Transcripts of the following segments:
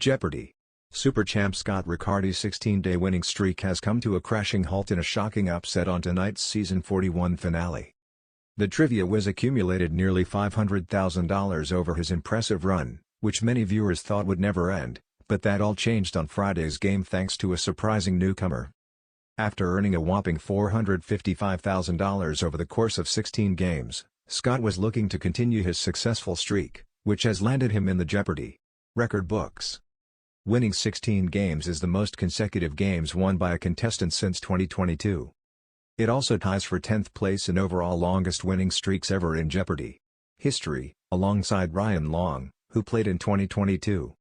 Jeopardy! Super champ Scott Riccardi's 16-day winning streak has come to a crashing halt in a shocking upset on tonight's season 41 finale. The trivia whiz accumulated nearly $500,000 over his impressive run, which many viewers thought would never end, but that all changed on Friday's game thanks to a surprising newcomer. After earning a whopping $455,000 over the course of 16 games, Scott was looking to continue his successful streak, which has landed him in the Jeopardy! Record books. Winning 16 games is the most consecutive games won by a contestant since 2022. It also ties for 10th place in overall longest winning streaks ever in Jeopardy! History, alongside Ryan Long, who played in 2022.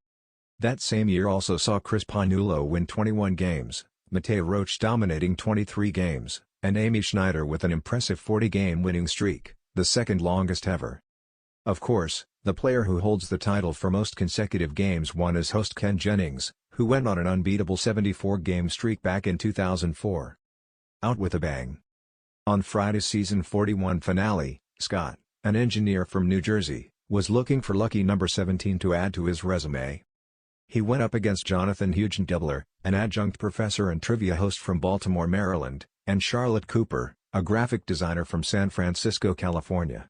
That same year also saw Chris Ponullo win 21 games, Mateo Roach dominating 23 games, and Amy Schneider with an impressive 40-game winning streak, the second longest ever. Of course, the player who holds the title for most consecutive games won is host Ken Jennings, who went on an unbeatable 74-game streak back in 2004. Out with a bang. On Friday's season 41 finale, Scott, an engineer from New Jersey, was looking for lucky number 17 to add to his resume. He went up against Jonathan Hugendubler, an adjunct professor and trivia host from Baltimore, Maryland, and Charlotte Cooper, a graphic designer from San Francisco, California.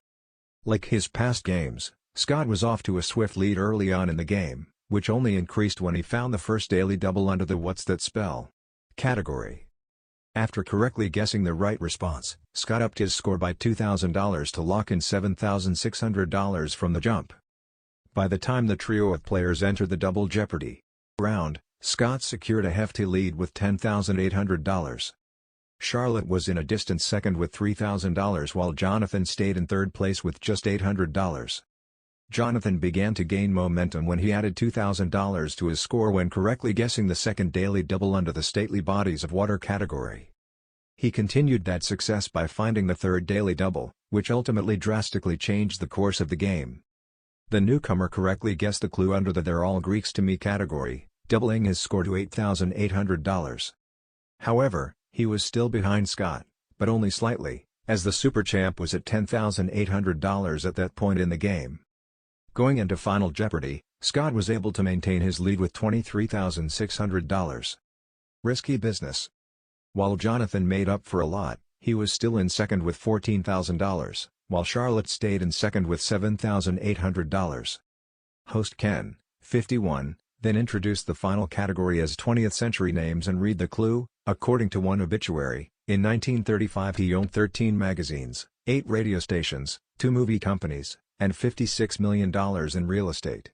Like his past games, Scott was off to a swift lead early on in the game, which only increased when he found the first daily double under the "What's That Spell?" category. After correctly guessing the right response, Scott upped his score by $2,000 to lock in $7,600 from the jump. By the time the trio of players entered the Double Jeopardy! Round, Scott secured a hefty lead with $10,800. Charlotte was in a distant second with $3,000 while Jonathan stayed in third place with just $800. Jonathan began to gain momentum when he added $2,000 to his score when correctly guessing the second daily double under the stately bodies of water category. He continued that success by finding the third daily double, which ultimately drastically changed the course of the game. The newcomer correctly guessed the clue under the "They're All Greeks to Me" category, doubling his score to $8,800. However, he was still behind Scott, but only slightly, as the super champ was at $10,800 at that point in the game. Going into Final Jeopardy!, Scott was able to maintain his lead with $23,600. Risky business. While Jonathan made up for a lot, he was still in second with $14,000, while Charlotte stayed in second with $7,800. Host Ken, 51, then introduced the final category as 20th century names and read the clue. According to one obituary, in 1935 he owned 13 magazines, 8 radio stations, 2 movie companies, and $56 million in real estate.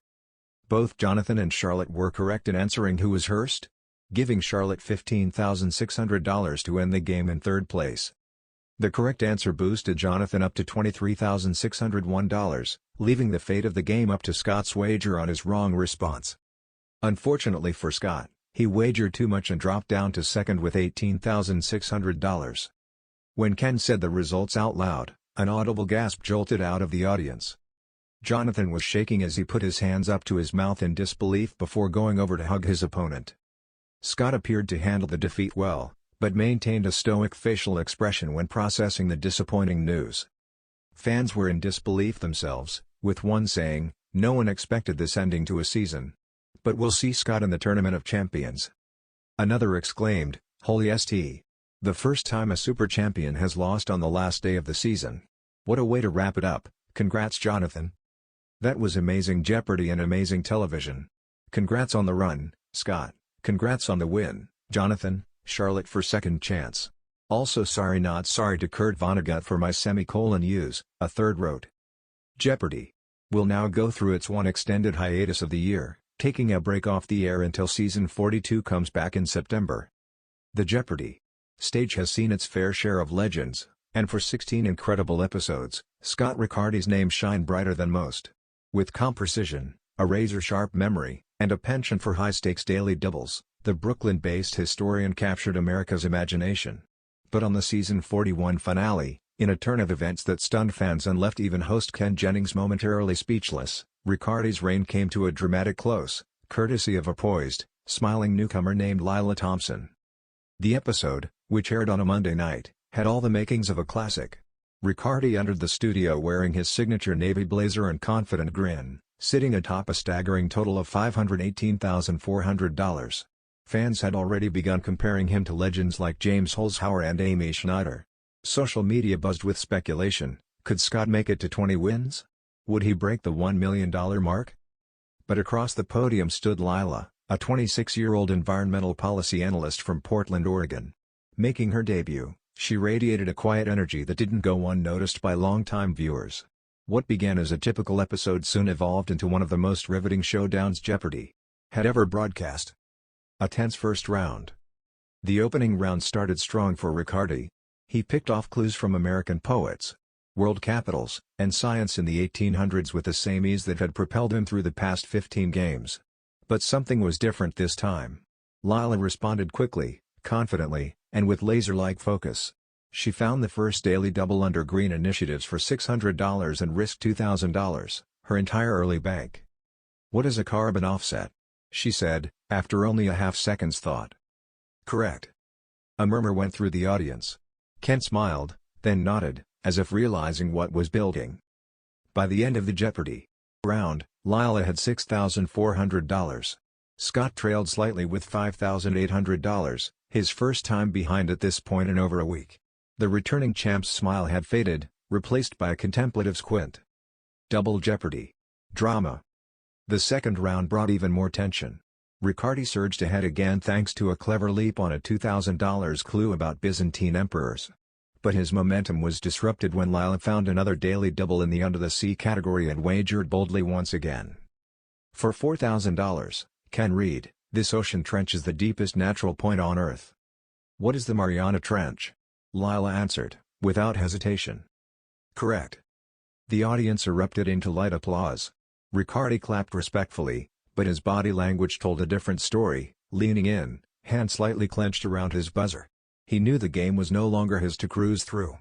Both Jonathan and Charlotte were correct in answering who was first, giving Charlotte $15,600 to end the game in third place. The correct answer boosted Jonathan up to $23,601, leaving the fate of the game up to Scott's wager on his wrong response. Unfortunately for Scott, he wagered too much and dropped down to second with $18,600. When Ken said the results out loud, an audible gasp jolted out of the audience. Jonathan was shaking as he put his hands up to his mouth in disbelief before going over to hug his opponent. Scott appeared to handle the defeat well, but maintained a stoic facial expression when processing the disappointing news. Fans were in disbelief themselves, with one saying, "No one expected this ending to a season. But we'll see Scott in the Tournament of Champions." Another exclaimed, "Holy St. The first time a super champion has lost on the last day of the season. What a way to wrap it up, congrats Jonathan." That was amazing Jeopardy and amazing television. Congrats on the run, Scott, congrats on the win, Jonathan. Charlotte for second chance. Also sorry not sorry to Kurt Vonnegut for my semicolon use, a third wrote. Jeopardy! Will now go through its one extended hiatus of the year, taking a break off the air until season 42 comes back in September. The Jeopardy! Stage has seen its fair share of legends, and for 16 incredible episodes, Scott Riccardi's name shined brighter than most. With calm precision, a razor-sharp memory, and a penchant for high-stakes daily doubles, the Brooklyn-based historian captured America's imagination. But on the season 41 finale, in a turn of events that stunned fans and left even host Ken Jennings momentarily speechless, Riccardi's reign came to a dramatic close, courtesy of a poised, smiling newcomer named Lyla Thompson. The episode, which aired on a Monday night, had all the makings of a classic. Riccardi entered the studio wearing his signature navy blazer and confident grin, sitting atop a staggering total of $518,400. Fans had already begun comparing him to legends like James Holzhauer and Amy Schneider. Social media buzzed with speculation: could Scott make it to 20 wins? Would he break the $1 million mark? But across the podium stood Lyla, a 26-year-old environmental policy analyst from Portland, Oregon. Making her debut, she radiated a quiet energy that didn't go unnoticed by longtime viewers. What began as a typical episode soon evolved into one of the most riveting showdowns Jeopardy! Had ever broadcast. A tense first round. The opening round started strong for Riccardi. He picked off clues from American poets, world capitals, and science in the 1800s with the same ease that had propelled him through the past 15 games. But something was different this time. Lyla responded quickly, confidently, and with laser-like focus. She found the first daily double under green initiatives for $600 and risked $2,000, her entire early bank. "What is a carbon offset?" she said, after only a half-second's thought. "Correct." A murmur went through the audience. Ken smiled, then nodded, as if realizing what was building. By the end of the Jeopardy! Round, Lyla had $6,400. Scott trailed slightly with $5,800, his first time behind at this point in over a week. The returning champ's smile had faded, replaced by a contemplative squint. Double Jeopardy! Drama. The second round brought even more tension. Riccardi surged ahead again thanks to a clever leap on a $2,000 clue about Byzantine emperors. But his momentum was disrupted when Lyla found another daily double in the Under the Sea category and wagered boldly once again. For $4,000, Ken read, "This ocean trench is the deepest natural point on Earth." "What is the Mariana Trench?" Lyla answered, without hesitation. "Correct." The audience erupted into light applause. Riccardi clapped respectfully, but his body language told a different story, leaning in, hand slightly clenched around his buzzer. He knew the game was no longer his to cruise through.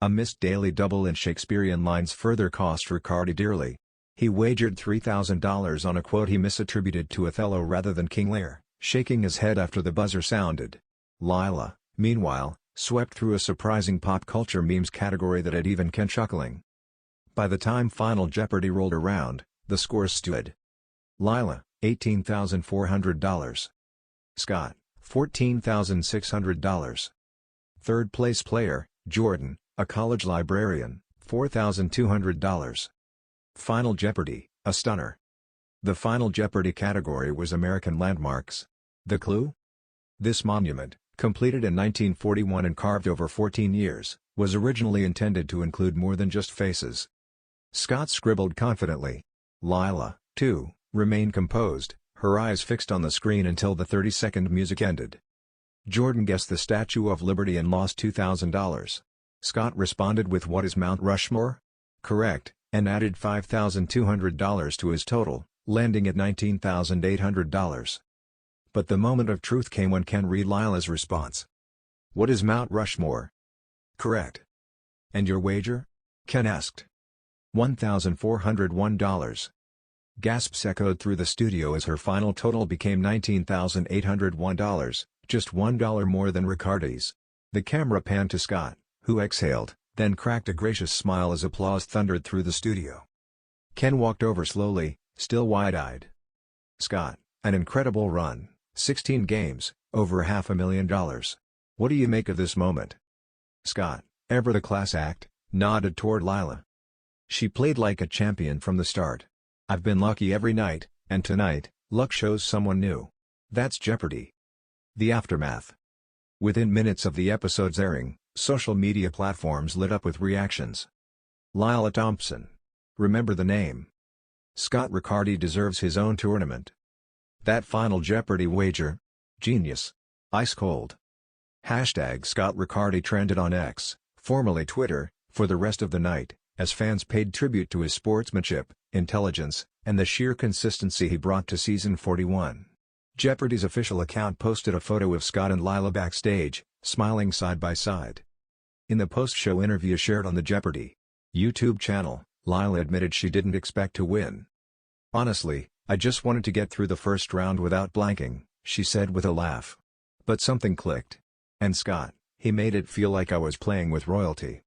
A missed daily double in Shakespearean lines further cost Riccardi dearly. He wagered $3,000 on a quote he misattributed to Othello rather than King Lear, shaking his head after the buzzer sounded. Lyla, meanwhile, swept through a surprising pop culture memes category that had even Ken chuckling. By the time Final Jeopardy rolled around, the scores stood. Lyla, $18,400. Scott, $14,600. Third-place player, Jordan, a college librarian, $4,200. Final Jeopardy! A stunner. The Final Jeopardy category was American landmarks. The clue? This monument, completed in 1941 and carved over 14 years, was originally intended to include more than just faces. Scott scribbled confidently. Lyla, too, remained composed, her eyes fixed on the screen until the 30-second music ended. Jordan guessed the Statue of Liberty and lost $2,000. Scott responded with "What is Mount Rushmore?" Correct, and added $5,200 to his total, landing at $19,800. But the moment of truth came when Ken read Lyla's response. "What is Mount Rushmore?" Correct. "And your wager?" Ken asked. $1,401. Gasps echoed through the studio as her final total became $19,801, just $1 more than Riccardi's. The camera panned to Scott, who exhaled, then cracked a gracious smile as applause thundered through the studio. Ken walked over slowly, still wide-eyed. "Scott, an incredible run, 16 games, over $500,000. What do you make of this moment?" Scott, ever the class act, nodded toward Lyla. "She played like a champion from the start. I've been lucky every night, and tonight, luck shows someone new. That's Jeopardy!" The aftermath. Within minutes of the episode's airing, social media platforms lit up with reactions. Lyla Thompson. Remember the name. Scott Riccardi deserves his own tournament. That Final Jeopardy wager? Genius. Ice cold. Hashtag Scott Riccardi trended on X, formerly Twitter, for the rest of the night, as fans paid tribute to his sportsmanship, intelligence, and the sheer consistency he brought to season 41. Jeopardy's official account posted a photo of Scott and Lyla backstage, smiling side by side. In the post-show interview shared on the Jeopardy! YouTube channel, Lyla admitted she didn't expect to win. "Honestly, I just wanted to get through the first round without blanking," she said with a laugh. "But something clicked. And Scott, he made it feel like I was playing with royalty."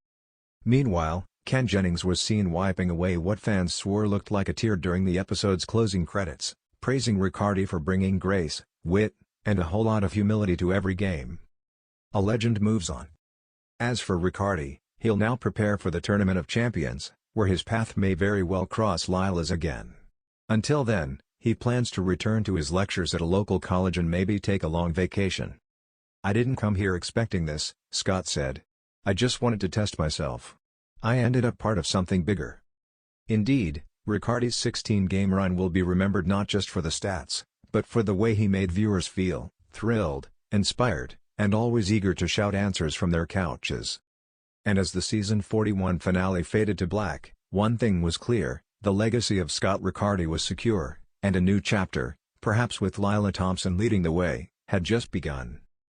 Meanwhile, Jennings was seen wiping away what fans swore looked like a tear during the episode's closing credits, praising Riccardi for bringing grace, wit, and a whole lot of humility to every game. A legend moves on. As for Riccardi, he'll now prepare for the Tournament of Champions, where his path may very well cross Lyla's again. Until then, he plans to return to his lectures at a local college and maybe take a long vacation. "I didn't come here expecting this," Scott said. "I just wanted to test myself. I ended up part of something bigger." Indeed, Riccardi's 16-game run will be remembered not just for the stats, but for the way he made viewers feel thrilled, inspired, and always eager to shout answers from their couches. And as the season 41 finale faded to black, one thing was clear: the legacy of Scott Riccardi was secure, and a new chapter, perhaps with Lyla Thompson leading the way, had just begun.